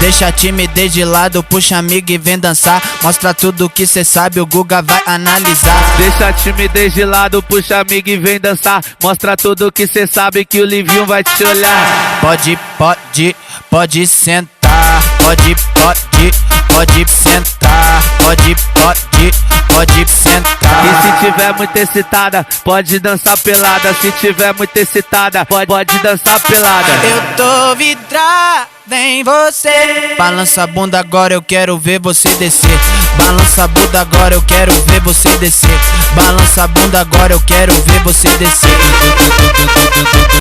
Deixa a timidez de lado, puxa amigo e vem dançar. Mostra tudo que cê sabe, o Guga vai analisar. Deixa a timidez de lado, puxa amigo e vem dançar. Mostra tudo que cê sabe que o Livinho vai te olhar. Pode sentar. Pode sentar. Pode sentar. E se tiver muito excitada, pode dançar pelada. Se tiver muito excitada, pode dançar pelada. Eu tô vidrado em você. Balança a bunda agora, eu quero ver você descer. Balança a bunda agora, eu quero ver você descer. Balança a bunda agora, eu quero ver você descer.